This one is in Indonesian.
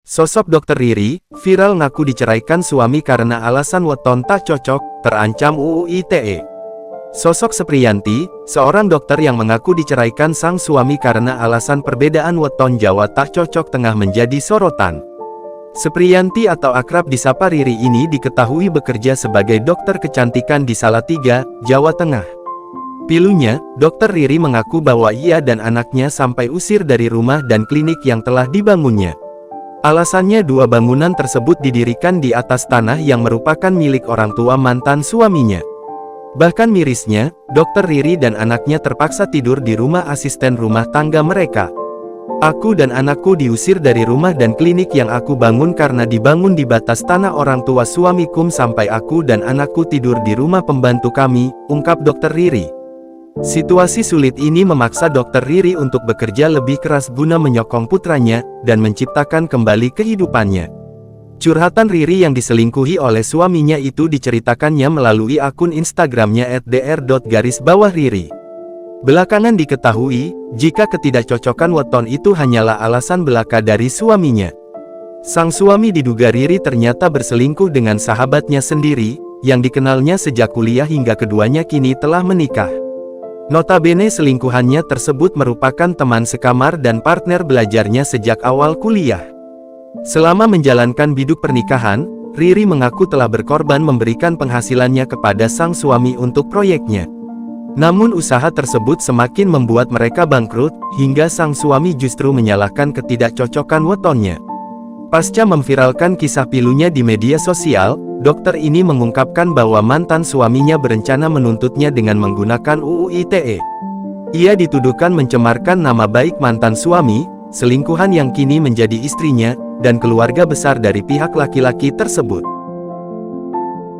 Sosok Dr. Riri, viral ngaku diceraikan suami karena alasan weton tak cocok, terancam UU ITE. Sosok Sepriyanti, seorang dokter yang mengaku diceraikan sang suami karena alasan perbedaan weton Jawa tak cocok tengah menjadi sorotan. Sepriyanti atau akrab disapa Riri ini diketahui bekerja sebagai dokter kecantikan di Salatiga, Jawa Tengah. Pilunya, Dr. Riri mengaku bahwa ia dan anaknya sampai usir dari rumah dan klinik yang telah dibangunnya. Alasannya dua bangunan tersebut didirikan di atas tanah yang merupakan milik orang tua mantan suaminya. Bahkan mirisnya, Dr. Riri dan anaknya terpaksa tidur di rumah asisten rumah tangga mereka. Aku dan anakku diusir dari rumah dan klinik yang aku bangun karena dibangun di batas tanah orang tua suamiku sampai aku dan anakku tidur di rumah pembantu kami, ungkap Dr. Riri. Situasi sulit ini memaksa Dr. Riri untuk bekerja lebih keras guna menyokong putranya, dan menciptakan kembali kehidupannya. Curhatan Riri yang diselingkuhi oleh suaminya itu diceritakannya melalui akun Instagramnya @dr._riri. Belakangan diketahui, jika ketidakcocokan weton itu hanyalah alasan belaka dari suaminya. Sang suami diduga Riri ternyata berselingkuh dengan sahabatnya sendiri, yang dikenalnya sejak kuliah hingga keduanya kini telah menikah. Notabene selingkuhannya tersebut merupakan teman sekamar dan partner belajarnya sejak awal kuliah. Selama menjalankan biduk pernikahan, Riri mengaku telah berkorban memberikan penghasilannya kepada sang suami untuk proyeknya. Namun usaha tersebut semakin membuat mereka bangkrut, hingga sang suami justru menyalahkan ketidakcocokan wetonnya. Pasca memviralkan kisah pilunya di media sosial, dokter ini mengungkapkan bahwa mantan suaminya berencana menuntutnya dengan menggunakan UU ITE. Ia dituduhkan mencemarkan nama baik mantan suami, selingkuhan yang kini menjadi istrinya, dan keluarga besar dari pihak laki-laki tersebut.